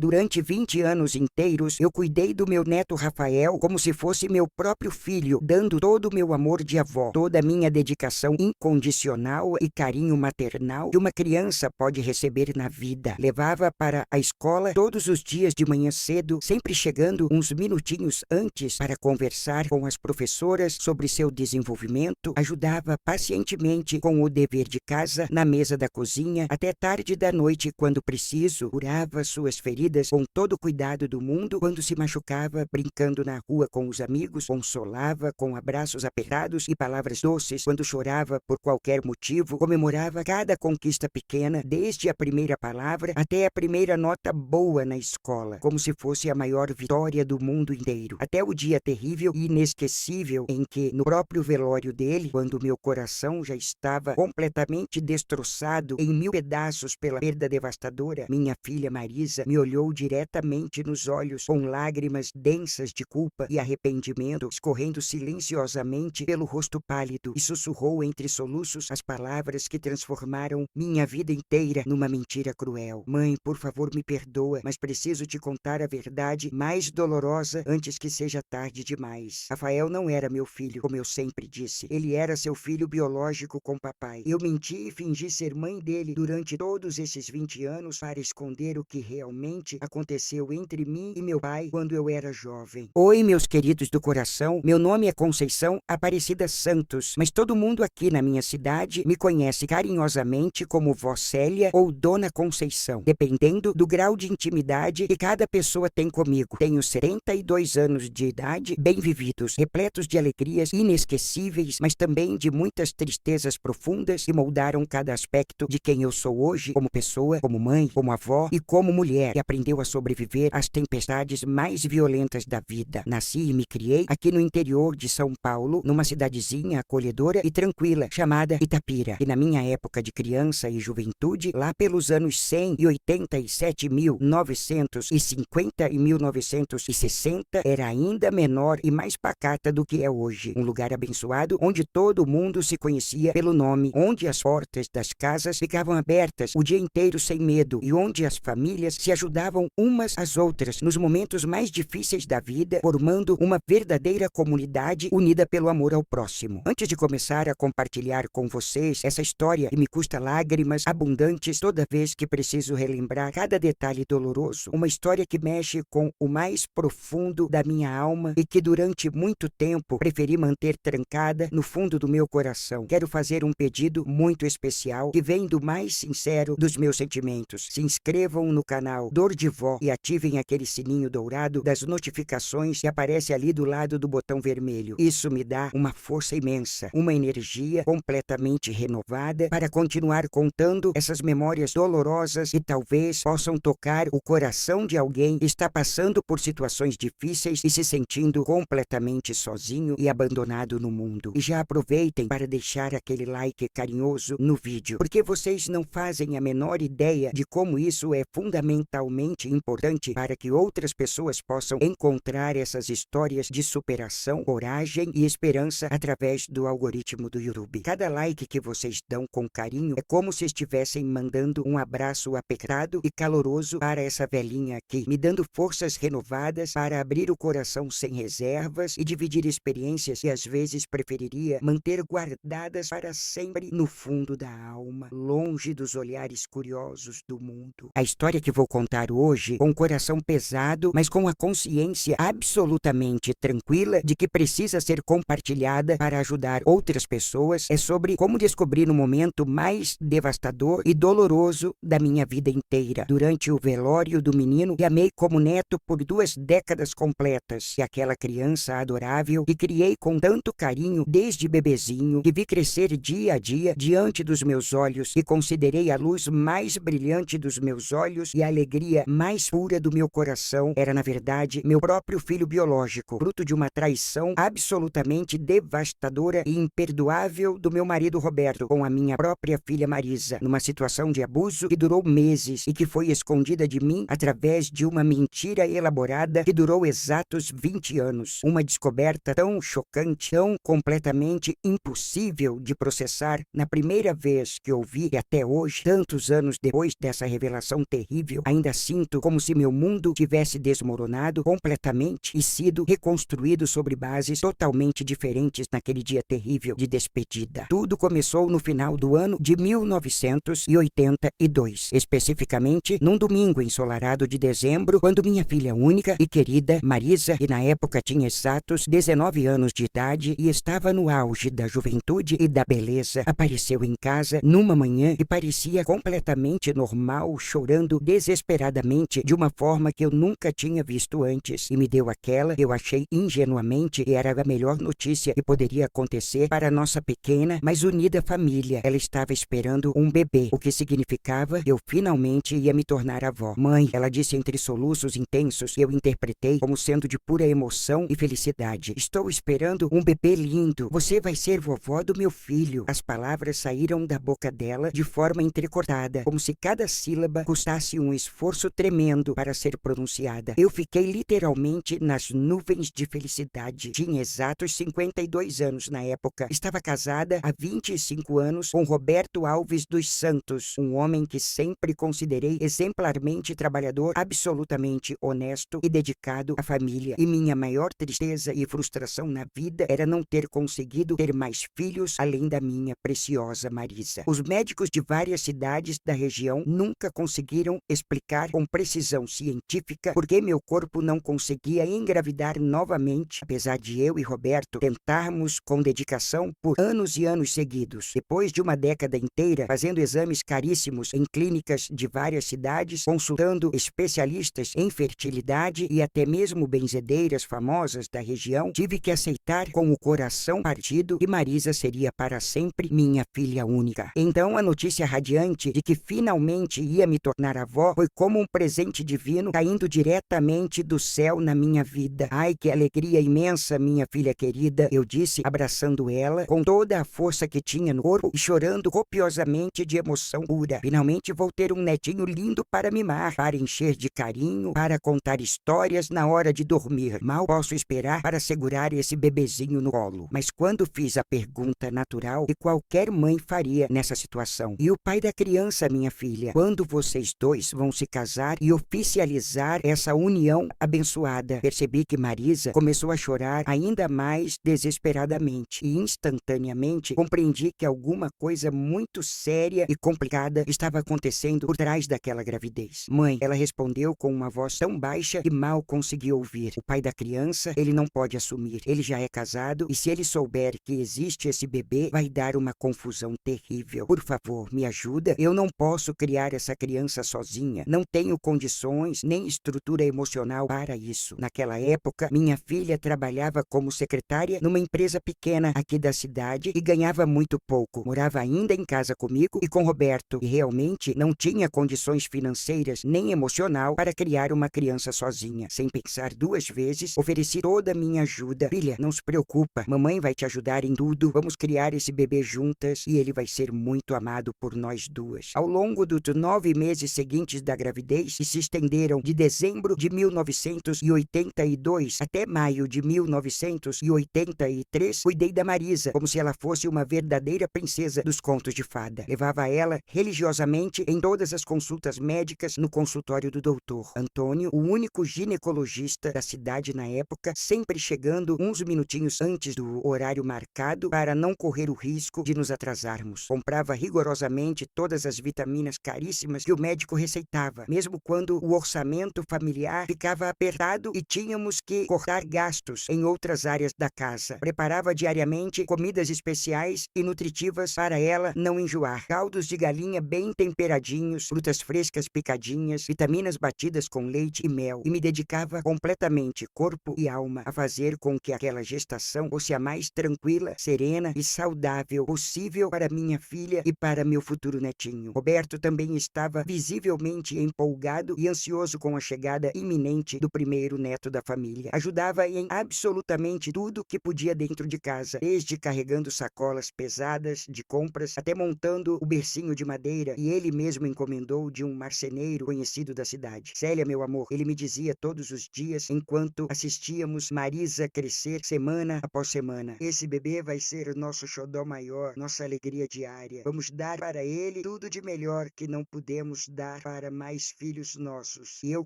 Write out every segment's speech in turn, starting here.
Durante 20 anos inteiros, eu cuidei do meu neto Rafael como se fosse meu próprio filho, dando todo o meu amor de avó, toda a minha dedicação incondicional e carinho maternal que uma criança pode receber na vida. Levava para a escola todos os dias de manhã cedo, sempre chegando uns minutinhos antes para conversar com as professoras sobre seu desenvolvimento, ajudava pacientemente com o dever de casa na mesa da cozinha até tarde da noite quando preciso, curava suas feridas com todo o cuidado do mundo quando se machucava brincando na rua com os amigos, consolava com abraços apertados e palavras doces quando chorava por qualquer motivo, comemorava cada conquista pequena, desde a primeira palavra até a primeira nota boa na escola, como se fosse a maior vitória do mundo inteiro. Até o dia terrível e inesquecível em que, no próprio velório dele, quando meu coração já estava completamente destroçado em mil pedaços pela perda devastadora, minha filha Marisa me olhou diretamente nos olhos com lágrimas densas de culpa e arrependimento escorrendo silenciosamente pelo rosto pálido e sussurrou entre soluços as palavras que transformaram minha vida inteira numa mentira cruel. Mãe, por favor, me perdoa, mas preciso te contar a verdade mais dolorosa antes que seja tarde demais. Rafael não era meu filho, como eu sempre disse. Ele era seu filho biológico com papai. Eu menti e fingi ser mãe dele durante todos esses 20 anos para esconder o que realmente aconteceu entre mim e meu pai quando eu era jovem. Oi, meus queridos do coração. Meu nome é Conceição Aparecida Santos, mas todo mundo aqui na minha cidade me conhece carinhosamente como Vó Célia ou Dona Conceição, dependendo do grau de intimidade que cada pessoa tem comigo. Tenho 72 anos de idade, bem vividos, repletos de alegrias inesquecíveis, mas também de muitas tristezas profundas que moldaram cada aspecto de quem eu sou hoje, como pessoa, como mãe, como avó e como mulher que aprendeu a sobreviver às tempestades mais violentas da vida. Nasci e me criei aqui no interior de São Paulo, numa cidadezinha acolhedora e tranquila chamada Itapira, e na minha época de criança e juventude, lá pelos anos 187.950 e 1960, era ainda menor e mais pacata do que é hoje. Um lugar abençoado onde todo mundo se conhecia pelo nome, onde as portas das casas ficavam abertas o dia inteiro sem medo e onde as famílias se ajudavam umas às outras nos momentos mais difíceis da vida, formando uma verdadeira comunidade unida pelo amor ao próximo. Antes de começar a compartilhar com vocês essa história que me custa lágrimas abundantes toda vez que preciso relembrar cada detalhe doloroso, uma história que mexe com o mais profundo da minha alma e que durante muito tempo preferi manter trancada no fundo do meu coração. Quero fazer um pedido muito especial que vem do mais sincero dos meus sentimentos. Se inscrevam no canal Dor de Vó e ativem aquele sininho dourado das notificações que aparece ali do lado do botão vermelho. Isso me dá uma força imensa, uma energia completamente renovada para continuar contando essas memórias dolorosas que talvez possam tocar o coração de alguém que está passando por situações difíceis e se sentindo completamente sozinho e abandonado no mundo. E já aproveitem para deixar aquele like carinhoso no vídeo, porque vocês não fazem a menor ideia de como isso é fundamentalmente importante para que outras pessoas possam encontrar essas histórias de superação, coragem e esperança através do algoritmo do YouTube. Cada like que vocês dão com carinho é como se estivessem mandando um abraço apertado e caloroso para essa velhinha aqui, me dando forças renovadas para abrir o coração sem reservas e dividir experiências que às vezes preferiria manter guardadas para sempre no fundo da alma, longe dos olhares curiosos do mundo. A história que vou contar hoje, com o coração pesado, mas com a consciência absolutamente tranquila de que precisa ser compartilhada para ajudar outras pessoas, é sobre como descobrir o momento mais devastador e doloroso da minha vida inteira, durante o velório do menino que amei como neto por 2 décadas completas, e aquela criança adorável que criei com tanto carinho desde bebezinho, que vi crescer dia a dia diante dos meus olhos, e considerei a luz mais brilhante dos meus olhos e a alegria mais pura do meu coração, era na verdade meu próprio filho biológico, fruto de uma traição absolutamente devastadora e imperdoável do meu marido Roberto com a minha própria filha Marisa, numa situação de abuso que durou meses e que foi escondida de mim através de uma mentira elaborada que durou exatos 20 anos. Uma descoberta tão chocante, tão completamente impossível de processar na primeira vez que ouvi, e até hoje, tantos anos depois dessa revelação terrível, ainda sinto como se meu mundo tivesse desmoronado completamente e sido reconstruído sobre bases totalmente diferentes naquele dia terrível de despedida. Tudo começou no final do ano de 1982, especificamente num domingo ensolarado de dezembro, quando minha filha única e querida, Marisa, que na época tinha exatos 19 anos de idade e estava no auge da juventude e da beleza, apareceu em casa numa manhã que parecia completamente normal, chorando desesperadamente de uma forma que eu nunca tinha visto antes, e me deu aquela que eu achei ingenuamente que era a melhor notícia que poderia acontecer para a nossa pequena, mas unida família. Ela estava esperando um bebê, o que significava que eu finalmente ia me tornar avó. Mãe, ela disse entre soluços intensos que eu interpretei como sendo de pura emoção e felicidade. Estou esperando um bebê lindo. Você vai ser vovó do meu filho. As palavras saíram da boca dela de forma entrecortada, como se cada sílaba custasse um esforço tremendo para ser pronunciada. Eu fiquei literalmente nas nuvens de felicidade. Tinha exatos 52 anos na época. Estava casada há 25 anos com Roberto Alves dos Santos, um homem que sempre considerei exemplarmente trabalhador, absolutamente honesto e dedicado à família. E minha maior tristeza e frustração na vida era não ter conseguido ter mais filhos além da minha preciosa Marisa. Os médicos de várias cidades da região nunca conseguiram explicar com precisão científica por que meu corpo não conseguia engravidar novamente, apesar de eu e Roberto tentarmos com dedicação por anos e anos seguidos. Depois de uma década inteira fazendo exames caríssimos em clínicas de várias cidades, consultando especialistas em fertilidade e até mesmo benzedeiras famosas da região, tive que aceitar com o coração partido que Marisa seria para sempre minha filha única. Então a notícia radiante de que finalmente ia me tornar avó foi como um presente divino caindo diretamente do céu na minha vida. Ai, que alegria imensa, minha filha querida, eu disse, abraçando ela com toda a força que tinha no corpo e chorando copiosamente de emoção pura. Finalmente vou ter um netinho lindo para mimar, para encher de carinho, para contar histórias na hora de dormir. Mal posso esperar para segurar esse bebezinho no colo. Mas quando fiz a pergunta natural que qualquer mãe faria nessa situação: e o pai da criança, minha filha? Quando vocês dois vão se casar e oficializar essa união abençoada? Percebi que Marisa começou a chorar ainda mais desesperadamente e instantaneamente compreendi que alguma coisa muito séria e complicada estava acontecendo por trás daquela gravidez. Mãe, ela respondeu com uma voz tão baixa que mal consegui ouvir. O pai da criança, ele não pode assumir. Ele já é casado e se ele souber que existe esse bebê, vai dar uma confusão terrível. Por favor, me ajuda. Eu não posso criar essa criança sozinha. Não tenho condições nem estrutura emocional para isso. Naquela época, minha filha trabalhava como secretária numa empresa pequena aqui da cidade e ganhava muito pouco. Morava ainda em casa comigo e com Roberto e realmente não tinha condições financeiras nem emocional para criar uma criança sozinha. Sem pensar duas vezes, ofereci toda a minha ajuda. Filha, não se preocupa, mamãe vai te ajudar em tudo. Vamos criar esse bebê juntas e ele vai ser muito amado por nós duas. Ao longo dos 9 meses seguintes da gravidez, que se estenderam de dezembro de 1982 até maio de 1983, cuidei da Marisa como se ela fosse uma verdadeira princesa dos contos de fada. Levava ela religiosamente em todas as consultas médicas no consultório do doutor Antônio, o único ginecologista da cidade na época, sempre chegando uns minutinhos antes do horário marcado para não correr o risco de nos atrasarmos. Comprava rigorosamente todas as vitaminas caríssimas que o médico receitava, mesmo quando o orçamento familiar ficava apertado e tínhamos que cortar gastos em outras áreas da casa. Preparava diariamente comidas especiais e nutritivas para ela não enjoar. Caldos de galinha bem temperadinhos, frutas frescas picadinhas, vitaminas batidas com leite e mel. E me dedicava completamente, corpo e alma, a fazer com que aquela gestação fosse a mais tranquila, serena e saudável possível para minha filha e para meu futuro netinho. Roberto também estava visivelmente empolgado e ansioso com a chegada iminente do primeiro neto da família. Ajudava em absolutamente tudo que podia dentro de casa, desde carregando sacolas pesadas de compras até montando o bercinho de madeira que ele mesmo encomendou de um marceneiro conhecido da cidade. Célia, meu amor, ele me dizia todos os dias enquanto assistíamos Marisa crescer semana após semana: esse bebê vai ser o nosso xodó maior, nossa alegria diária. Vamos dar para ele tudo de melhor que não pudemos dar para mais filhos nossos. E eu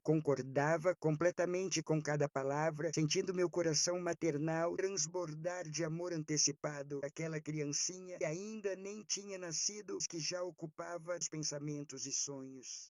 concordava completamente com cada palavra, sentindo meu coração maternal transbordar de amor antecipado. Aquela criancinha que ainda nem tinha nascido, que já ocupava os pensamentos e sonhos.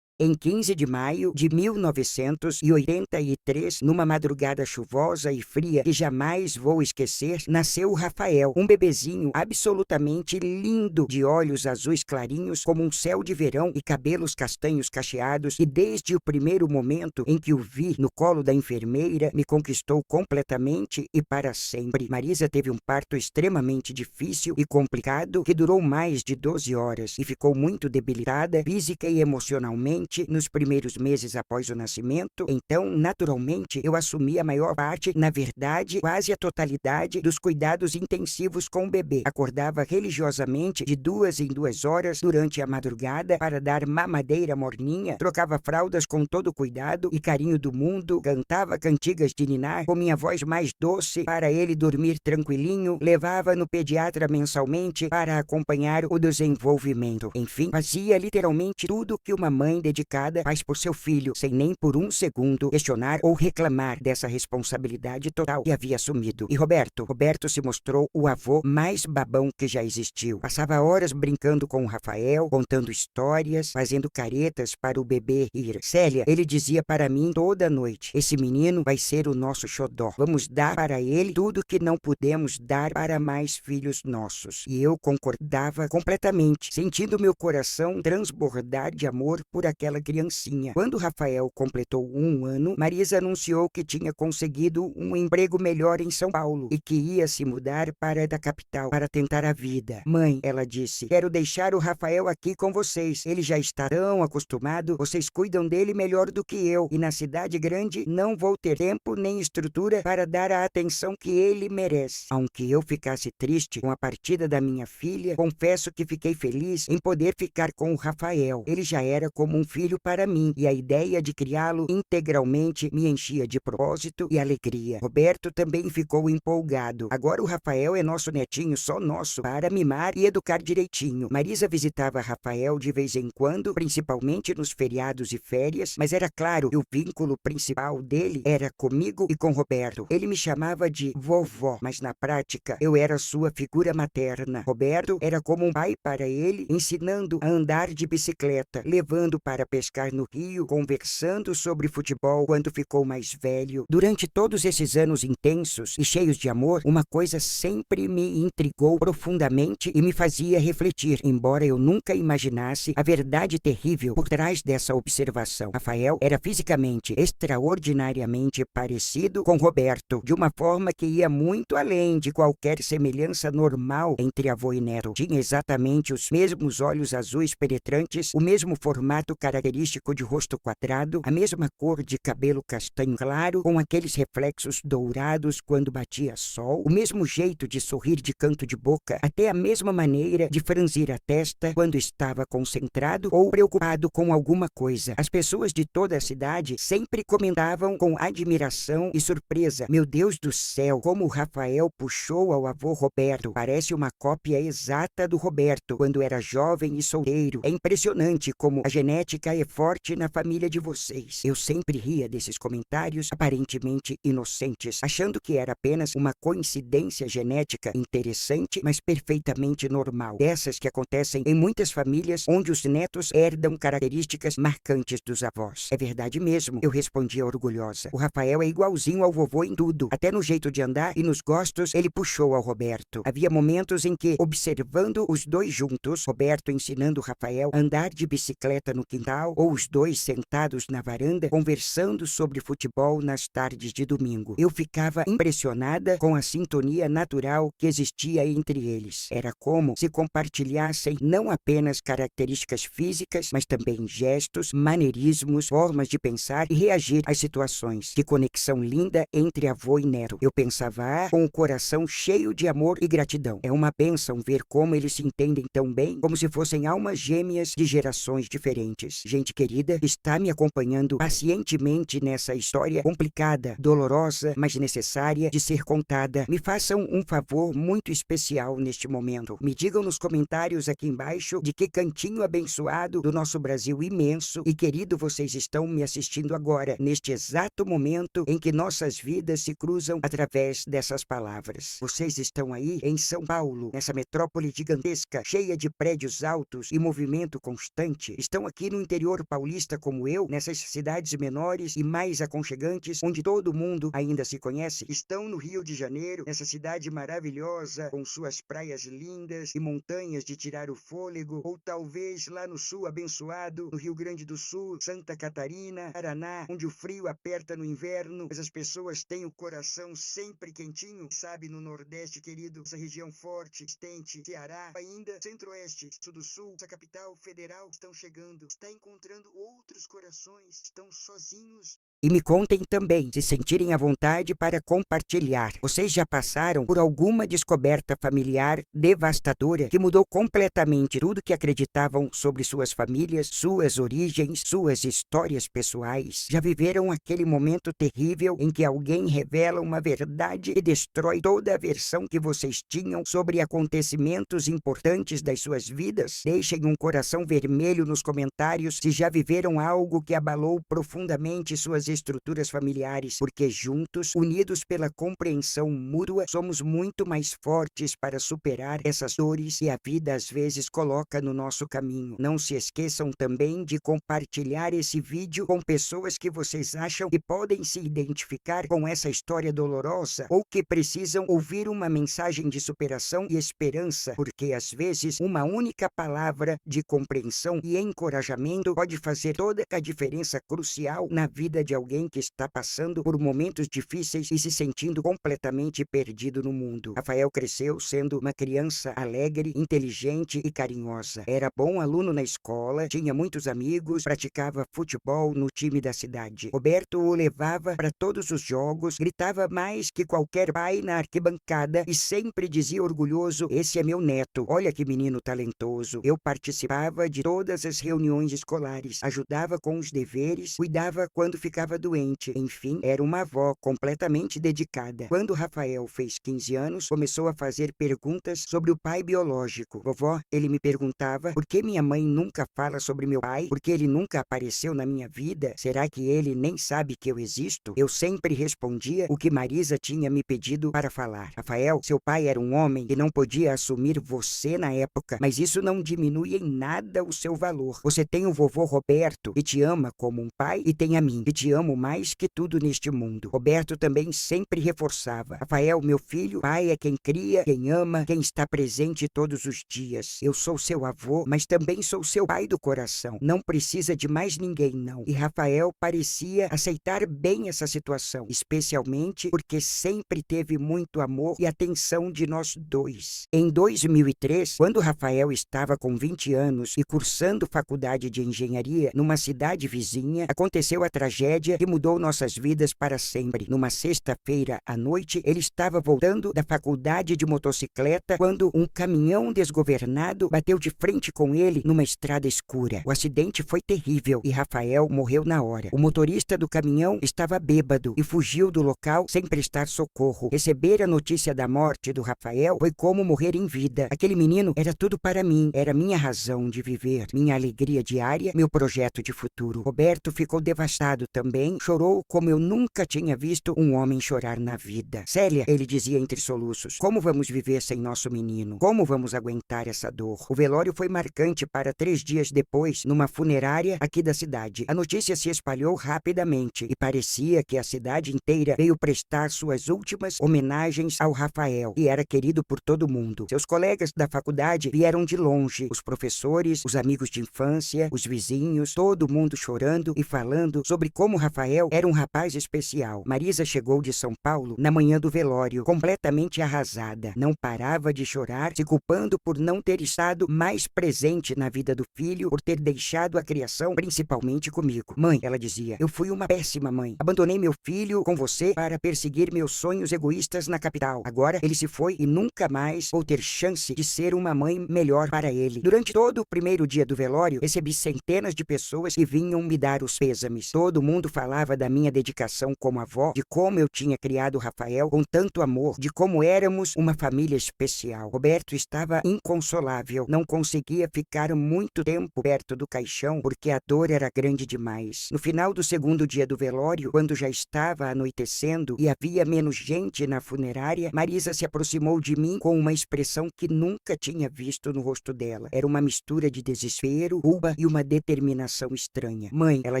Em 15 de maio de 1983, numa madrugada chuvosa e fria que jamais vou esquecer, nasceu Rafael, um bebezinho absolutamente lindo, de olhos azuis clarinhos como um céu de verão e cabelos castanhos cacheados, e desde o primeiro momento em que o vi no colo da enfermeira, me conquistou completamente e para sempre. Marisa teve um parto extremamente difícil e complicado que durou mais de 12 horas e ficou muito debilitada física e emocionalmente nos primeiros meses após o nascimento. Então, naturalmente, eu assumi a maior parte, na verdade, quase a totalidade dos cuidados intensivos com o bebê. Acordava religiosamente de 2 em 2 horas durante a madrugada para dar mamadeira morninha, trocava fraldas com todo o cuidado e carinho do mundo, cantava cantigas de ninar com minha voz mais doce para ele dormir tranquilinho, levava no pediatra mensalmente para acompanhar o desenvolvimento. Enfim, fazia literalmente tudo que uma mãe dedicada faz por seu filho, sem nem por um segundo questionar ou reclamar dessa responsabilidade total que havia assumido. E Roberto se mostrou o avô mais babão que já existiu. Passava horas brincando com o Rafael, contando histórias, fazendo caretas para o bebê rir. Célia, ele dizia para mim toda noite: esse menino vai ser o nosso xodó. Vamos dar para ele tudo que não pudemos dar para mais filhos nossos. E eu concordava completamente, sentindo meu coração transbordar de amor por aquela criancinha. Quando Rafael completou 1 ano, Marisa anunciou que tinha conseguido um emprego melhor em São Paulo e que ia se mudar para a capital para tentar a vida. Mãe, ela disse, quero deixar o Rafael aqui com vocês. Ele já está tão acostumado, vocês cuidam dele melhor do que eu. E na cidade grande não vou ter tempo nem estrutura para dar a atenção que ele merece. Aunque eu ficasse triste com a partida da minha filha, confesso que fiquei feliz em poder ficar com o Rafael. Ele já era como um filho para mim, e a ideia de criá-lo integralmente me enchia de propósito e alegria. Roberto também ficou empolgado. Agora o Rafael é nosso netinho, só nosso, para mimar e educar direitinho. Marisa visitava Rafael de vez em quando, principalmente nos feriados e férias, mas era claro que o vínculo principal dele era comigo e com Roberto. Ele me chamava de vovó, mas na prática eu era sua figura materna. Roberto era como um pai para ele, ensinando a andar de bicicleta, levando para pescar no rio, conversando sobre futebol quando ficou mais velho. Durante todos esses anos intensos e cheios de amor, uma coisa sempre me intrigou profundamente e me fazia refletir, embora eu nunca imaginasse a verdade terrível por trás dessa observação. Rafael era fisicamente extraordinariamente parecido com Roberto, de uma forma que ia muito além de qualquer semelhança normal entre avô e neto. Tinha exatamente os mesmos olhos azuis penetrantes, o mesmo formato característico de rosto quadrado, a mesma cor de cabelo castanho claro, com aqueles reflexos dourados quando batia sol, o mesmo jeito de sorrir de canto de boca, até a mesma maneira de franzir a testa quando estava concentrado ou preocupado com alguma coisa. As pessoas de toda a cidade sempre comentavam com admiração e surpresa: meu Deus do céu, como o Rafael puxou ao avô Roberto. Parece uma cópia exata do Roberto quando era jovem e solteiro. É impressionante como a genética é forte na família de vocês. Eu sempre ria desses comentários aparentemente inocentes, achando que era apenas uma coincidência genética interessante, mas perfeitamente normal. Dessas que acontecem em muitas famílias onde os netos herdam características marcantes dos avós. É verdade mesmo, eu respondia orgulhosa. O Rafael é igualzinho ao vovô em tudo. Até no jeito de andar e nos gostos, ele puxou ao Roberto. Havia momentos em que, observando os dois juntos, Roberto ensinando Rafael a andar de bicicleta no quintal, ou os dois sentados na varanda, conversando sobre futebol nas tardes de domingo. Eu ficava impressionada com a sintonia natural que existia entre eles. Era como se compartilhassem não apenas características físicas, mas também gestos, maneirismos, formas de pensar e reagir às situações. Que conexão linda entre avô e neto. Eu pensava com o coração cheio de amor e gratidão. É uma bênção ver como eles se entendem tão bem, como se fossem almas gêmeas de gerações diferentes. vocês, gente querida, que está me acompanhando pacientemente nessa história complicada, dolorosa, mas necessária de ser contada. Me façam um favor muito especial neste momento. Me digam nos comentários aqui embaixo de que cantinho abençoado do nosso Brasil imenso e querido vocês estão me assistindo agora, neste exato momento em que nossas vidas se cruzam através dessas palavras. Vocês estão aí em São Paulo, nessa metrópole gigantesca, cheia de prédios altos e movimento constante. Estão aqui no interior paulista como eu, nessas cidades menores e mais aconchegantes, onde todo mundo ainda se conhece. Estão no Rio de Janeiro, nessa cidade maravilhosa, com suas praias lindas e montanhas de tirar o fôlego, ou talvez lá no sul abençoado, no Rio Grande do Sul, Santa Catarina, Paraná, onde o frio aperta no inverno, mas as pessoas têm o coração sempre quentinho, sabe, no Nordeste, querido, essa região forte, extente, Ceará, ainda Centro-Oeste, Sul do Sul, essa capital federal, estão chegando, está encontrando outros corações, estão sozinhos. E me contem também, se sentirem à vontade para compartilhar. Vocês já passaram por alguma descoberta familiar devastadora que mudou completamente tudo que acreditavam sobre suas famílias, suas origens, suas histórias pessoais? Já viveram aquele momento terrível em que alguém revela uma verdade e destrói toda a versão que vocês tinham sobre acontecimentos importantes das suas vidas? Deixem um coração vermelho nos comentários se já viveram algo que abalou profundamente suas estruturas familiares, porque juntos, unidos pela compreensão mútua, somos muito mais fortes para superar essas dores que a vida às vezes coloca no nosso caminho. Não se esqueçam também de compartilhar esse vídeo com pessoas que vocês acham que podem se identificar com essa história dolorosa ou que precisam ouvir uma mensagem de superação e esperança, porque às vezes uma única palavra de compreensão e encorajamento pode fazer toda a diferença crucial na vida de alguém que está passando por momentos difíceis e se sentindo completamente perdido no mundo. Rafael cresceu sendo uma criança alegre, inteligente e carinhosa. Era bom aluno na escola, tinha muitos amigos, praticava futebol no time da cidade. Roberto o levava para todos os jogos, gritava mais que qualquer pai na arquibancada e sempre dizia orgulhoso: "Esse é meu neto, olha que menino talentoso." Eu participava de todas as reuniões escolares, ajudava com os deveres, cuidava quando ficava doente. Enfim, era uma avó completamente dedicada. Quando Rafael fez 15 anos, começou a fazer perguntas sobre o pai biológico. "Vovó", ele me perguntava, "por que minha mãe nunca fala sobre meu pai? Por que ele nunca apareceu na minha vida? Será que ele nem sabe que eu existo?" Eu sempre respondia o que Marisa tinha me pedido para falar. "Rafael, seu pai era um homem que não podia assumir você na época, mas isso não diminui em nada o seu valor. Você tem o vovô Roberto, que te ama como um pai, e tem a mim, que te amo mais que tudo neste mundo." Roberto também sempre reforçava: "Rafael, meu filho, pai é quem cria, quem ama, quem está presente todos os dias. Eu sou seu avô, mas também sou seu pai do coração. Não precisa de mais ninguém, não." E Rafael parecia aceitar bem essa situação, especialmente porque sempre teve muito amor e atenção de nós dois. Em 2003, quando Rafael estava com 20 anos e cursando faculdade de engenharia numa cidade vizinha, aconteceu a tragédia que mudou nossas vidas para sempre. Numa sexta-feira à noite, ele estava voltando da faculdade de motocicleta quando um caminhão desgovernado bateu de frente com ele numa estrada escura. O acidente foi terrível e Rafael morreu na hora. O motorista do caminhão estava bêbado e fugiu do local sem prestar socorro. Receber a notícia da morte do Rafael foi como morrer em vida. Aquele menino era tudo para mim, era minha razão de viver, minha alegria diária, meu projeto de futuro. Roberto ficou devastado também, chorou como eu nunca tinha visto um homem chorar na vida. "Célia", ele dizia entre soluços, "como vamos viver sem nosso menino? Como vamos aguentar essa dor?" O velório foi marcante para 3 dias depois, numa funerária aqui da cidade. A notícia se espalhou rapidamente e parecia que a cidade inteira veio prestar suas últimas homenagens ao Rafael, que era querido por todo mundo. Seus colegas da faculdade vieram de longe, os professores, os amigos de infância, os vizinhos, todo mundo chorando e falando sobre como Rafael era um rapaz especial. Marisa chegou de São Paulo na manhã do velório, completamente arrasada. Não parava de chorar, se culpando por não ter estado mais presente na vida do filho, por ter deixado a criação, principalmente comigo. Mãe, ela dizia, eu fui uma péssima mãe. Abandonei meu filho com você para perseguir meus sonhos egoístas na capital. Agora ele se foi e nunca mais vou ter chance de ser uma mãe melhor para ele. Durante todo o primeiro dia do velório, recebi centenas de pessoas que vinham me dar os pêsames. Todo mundo falava da minha dedicação como avó, de como eu tinha criado Rafael com tanto amor, de como éramos uma família especial. Roberto estava inconsolável, não conseguia ficar muito tempo perto do caixão porque a dor era grande demais. No final do segundo dia do velório, quando já estava anoitecendo e havia menos gente na funerária, Marisa se aproximou de mim com uma expressão que nunca tinha visto no rosto dela. Era uma mistura de desespero, culpa e uma determinação estranha. Mãe, ela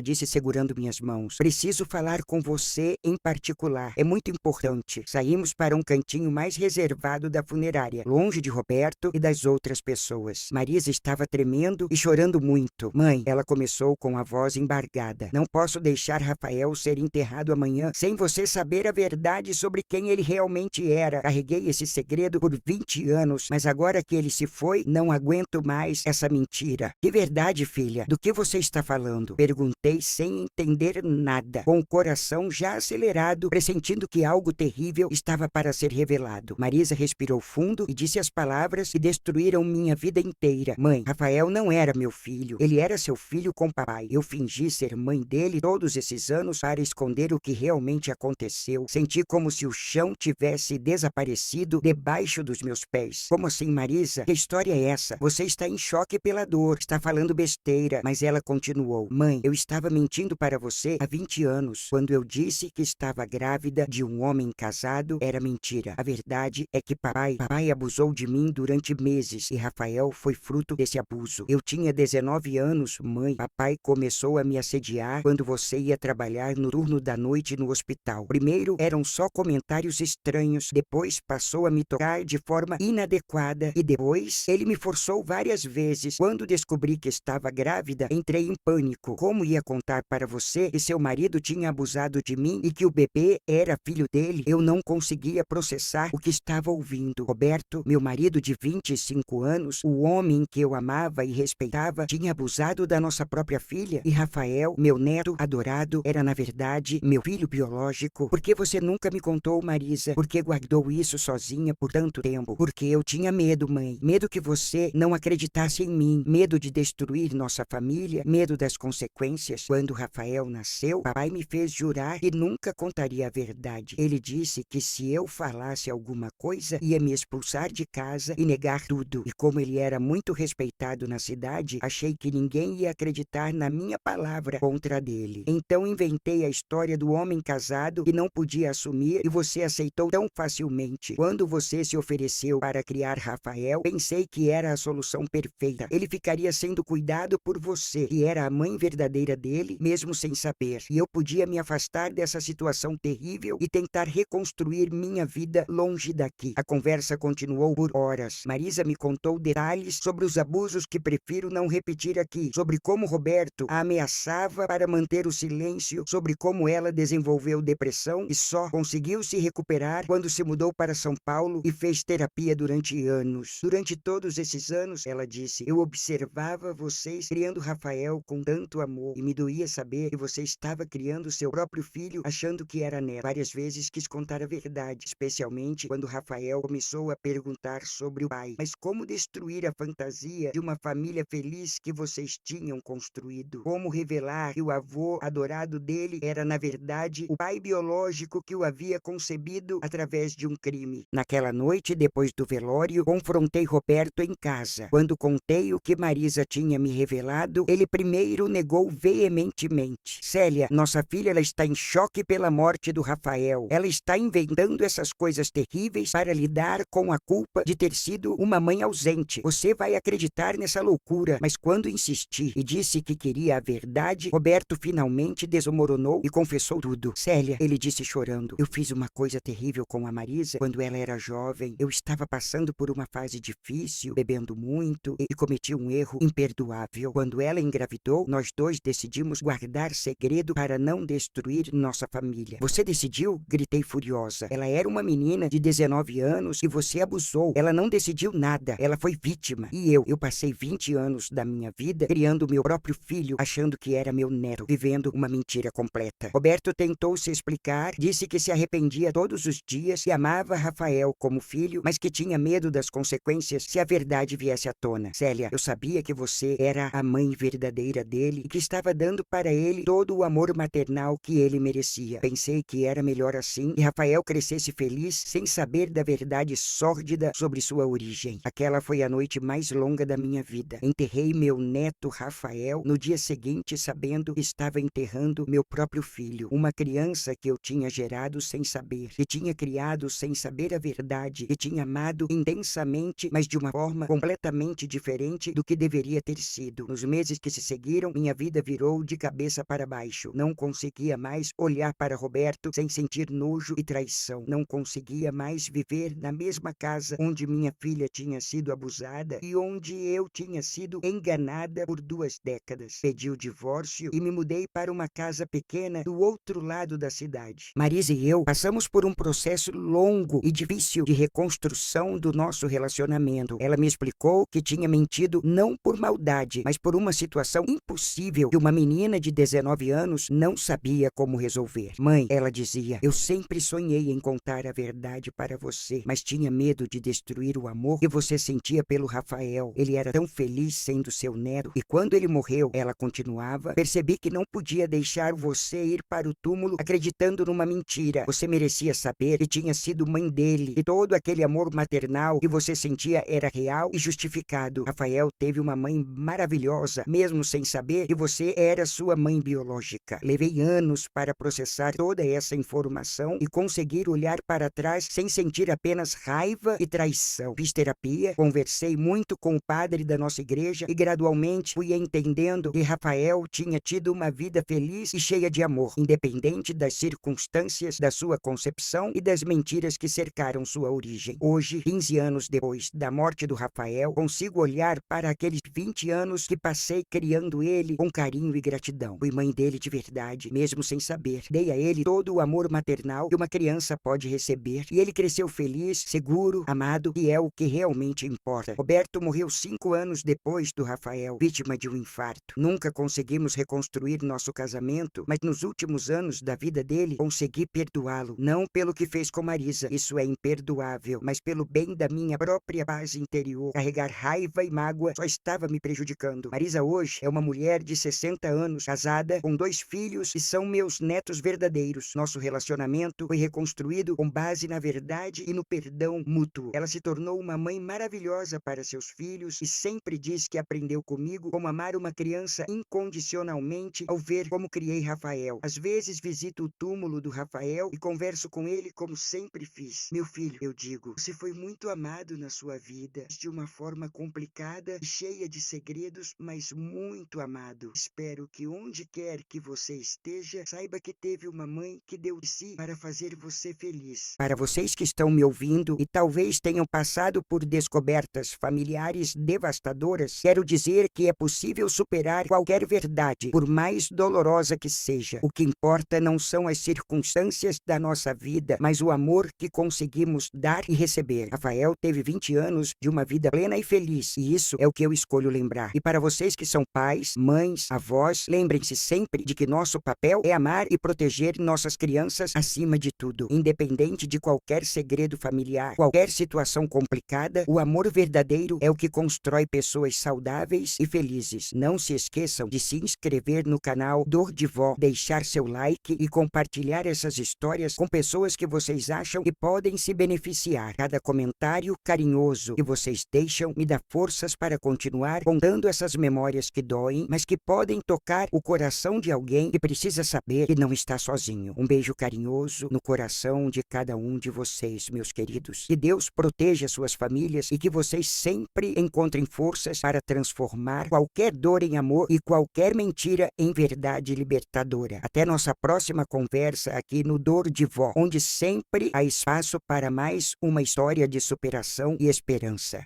disse segurando minhas mãos, preciso falar com você em particular. É muito importante. Saímos para um cantinho mais reservado da funerária, longe de Roberto e das outras pessoas. Marisa estava tremendo e chorando muito. Mãe, ela começou com a voz embargada. Não posso deixar Rafael ser enterrado amanhã sem você saber a verdade sobre quem ele realmente era. Carreguei esse segredo por 20 anos, mas agora que ele se foi, não aguento mais essa mentira. Que verdade, filha? Do que você está falando? Perguntei sem entender nada, com o coração já acelerado, pressentindo que algo terrível estava para ser revelado. Marisa respirou fundo e disse as palavras que destruíram minha vida inteira. Mãe, Rafael não era meu filho. Ele era seu filho com papai. Eu fingi ser mãe dele todos esses anos para esconder o que realmente aconteceu. Senti como se o chão tivesse desaparecido debaixo dos meus pés. Como assim, Marisa? Que história é essa? Você está em choque pela dor, está falando besteira. Mas ela continuou. Mãe, eu estava mentindo para você há 20 anos. Quando eu disse que estava grávida de um homem casado, era mentira. A verdade é que papai abusou de mim durante meses e Rafael foi fruto desse abuso. Eu tinha 19 anos, mãe. Papai começou a me assediar quando você ia trabalhar no turno da noite no hospital. Primeiro eram só comentários estranhos, depois passou a me tocar de forma inadequada e depois ele me forçou várias vezes. Quando descobri que estava grávida, entrei em pânico. Como ia contar para você que seu marido tinha abusado de mim e que o bebê era filho dele? Eu não conseguia processar o que estava ouvindo. Roberto, meu marido de 25 anos, o homem que eu amava e respeitava, tinha abusado da nossa própria filha. E Rafael, meu neto adorado, era na verdade meu filho biológico. Por que você nunca me contou, Marisa? Por que guardou isso sozinha por tanto tempo? Porque eu tinha medo, mãe. Medo que você não acreditasse em mim. Medo de destruir nossa família. Medo das consequências. Quando Rafael nasceu, papai me fez jurar que nunca contaria a verdade. Ele disse que se eu falasse alguma coisa, ia me expulsar de casa e negar tudo. E como ele era muito respeitado na cidade, achei que ninguém ia acreditar na minha palavra contra dele. Então inventei a história do homem casado que não podia assumir e você aceitou tão facilmente. Quando você se ofereceu para criar Rafael, pensei que era a solução perfeita. Ele ficaria sendo cuidado por você, que era a mãe verdadeira dele, mesmo sem saber. E eu podia me afastar dessa situação terrível e tentar reconstruir minha vida longe daqui. A conversa continuou por horas. Marisa me contou detalhes sobre os abusos que prefiro não repetir aqui, sobre como Roberto a ameaçava para manter o silêncio, sobre como ela desenvolveu depressão e só conseguiu se recuperar quando se mudou para São Paulo e fez terapia durante anos. Durante todos esses anos, ela disse, eu observava vocês criando Rafael com tanto amor e me doía saber que você estava criando seu próprio filho achando que era neto. Várias vezes quis contar a verdade, especialmente quando Rafael começou a perguntar sobre o pai. Mas como destruir a fantasia de uma família feliz que vocês tinham construído? Como revelar que o avô adorado dele era, na verdade, o pai biológico que o havia concebido através de um crime? Naquela noite, depois do velório, confrontei Roberto em casa. Quando contei o que Marisa tinha me revelado, ele primeiro negou veementemente. Célia, nossa filha, ela está em choque pela morte do Rafael. Ela está inventando essas coisas terríveis para lidar com a culpa de ter sido uma mãe ausente. Você vai acreditar nessa loucura. Mas quando insisti e disse que queria a verdade, Roberto finalmente desmoronou e confessou tudo. Célia, ele disse chorando, eu fiz uma coisa terrível com a Marisa quando ela era jovem. Eu estava passando por uma fase difícil, bebendo muito e cometi um erro imperdoável. Quando ela engravidou, nós dois decidimos guardar segredo segredo para não destruir nossa família. Você decidiu? Gritei furiosa. Ela era uma menina de 19 anos e você abusou. Ela não decidiu nada. Ela foi vítima. E eu passei 20 anos da minha vida criando meu próprio filho, achando que era meu neto, vivendo uma mentira completa. Roberto tentou se explicar, disse que se arrependia todos os dias e amava Rafael como filho, mas que tinha medo das consequências se a verdade viesse à tona. Célia, eu sabia que você era a mãe verdadeira dele e que estava dando para ele todo o amor maternal que ele merecia. Pensei que era melhor assim e Rafael crescesse feliz sem saber da verdade sórdida sobre sua origem. Aquela foi a noite mais longa da minha vida. Enterrei meu neto Rafael no dia seguinte, sabendo que estava enterrando meu próprio filho, uma criança que eu tinha gerado sem saber, que tinha criado sem saber a verdade, que tinha amado intensamente, mas de uma forma completamente diferente do que deveria ter sido. Nos meses que se seguiram, minha vida virou de cabeça para baixo. Não conseguia mais olhar para Roberto sem sentir nojo e traição. Não conseguia mais viver na mesma casa onde minha filha tinha sido abusada e onde eu tinha sido enganada por 2 décadas. Pedi o divórcio e me mudei para uma casa pequena do outro lado da cidade. Marisa e eu passamos por um processo longo e difícil de reconstrução do nosso relacionamento. Ela me explicou que tinha mentido não por maldade, mas por uma situação impossível que uma menina de 19 anos não sabia como resolver. Mãe, ela dizia, eu sempre sonhei em contar a verdade para você, mas tinha medo de destruir o amor que você sentia pelo Rafael. Ele era tão feliz sendo seu neto. E quando ele morreu, ela continuava, percebi que não podia deixar você ir para o túmulo acreditando numa mentira. Você merecia saber que tinha sido mãe dele, e todo aquele amor maternal que você sentia era real e justificado. Rafael teve uma mãe maravilhosa, mesmo sem saber que você era sua mãe biológica. Levei anos para processar toda essa informação e conseguir olhar para trás sem sentir apenas raiva e traição. Fiz terapia, conversei muito com o padre da nossa igreja e gradualmente fui entendendo que Rafael tinha tido uma vida feliz e cheia de amor, independente das circunstâncias da sua concepção e das mentiras que cercaram sua origem. Hoje, 15 anos depois da morte do Rafael, consigo olhar para aqueles 20 anos que passei criando ele com carinho e gratidão. Fui mãe dele de verdade, mesmo sem saber. Dei a ele todo o amor maternal que uma criança pode receber e ele cresceu feliz, seguro, amado, e é o que realmente importa. Roberto morreu 5 anos depois do Rafael, vítima de um infarto. Nunca conseguimos reconstruir nosso casamento, mas nos últimos anos da vida dele consegui perdoá-lo, não pelo que fez com Marisa, isso é imperdoável, mas pelo bem da minha própria paz interior. Carregar raiva e mágoa só estava me prejudicando. Marisa hoje é uma mulher de 60 anos, casada, com 2 filhos e são meus netos verdadeiros. Nosso relacionamento foi reconstruído com base na verdade e no perdão mútuo. Ela se tornou uma mãe maravilhosa para seus filhos e sempre diz que aprendeu comigo como amar uma criança incondicionalmente ao ver como criei Rafael. Às vezes visito o túmulo do Rafael e converso com ele como sempre fiz. Meu filho, eu digo, você foi muito amado na sua vida, de uma forma complicada e cheia de segredos, mas muito amado. Espero que onde quer que você esteja, saiba que teve uma mãe que deu de si para fazer você feliz. Para vocês que estão me ouvindo e talvez tenham passado por descobertas familiares devastadoras, quero dizer que é possível superar qualquer verdade, por mais dolorosa que seja. O que importa não são as circunstâncias da nossa vida, mas o amor que conseguimos dar e receber. Rafael teve 20 anos de uma vida plena e feliz, e isso é o que eu escolho lembrar. E para vocês que são pais, mães, avós, lembrem-se sempre de que nosso papel é amar e proteger nossas crianças acima de tudo. Independente de qualquer segredo familiar, qualquer situação complicada, o amor verdadeiro é o que constrói pessoas saudáveis e felizes. Não se esqueçam de se inscrever no canal Dor de Vó, deixar seu like e compartilhar essas histórias com pessoas que vocês acham que podem se beneficiar. Cada comentário carinhoso que vocês deixam me dá forças para continuar contando essas memórias que doem, mas que podem tocar o coração de alguém que precisa saber que não está sozinho. Um beijo carinhoso no coração de cada um de vocês, meus queridos. Que Deus proteja suas famílias e que vocês sempre encontrem forças para transformar qualquer dor em amor e qualquer mentira em verdade libertadora. Até nossa próxima conversa aqui no Dor de Vó, onde sempre há espaço para mais uma história de superação e esperança.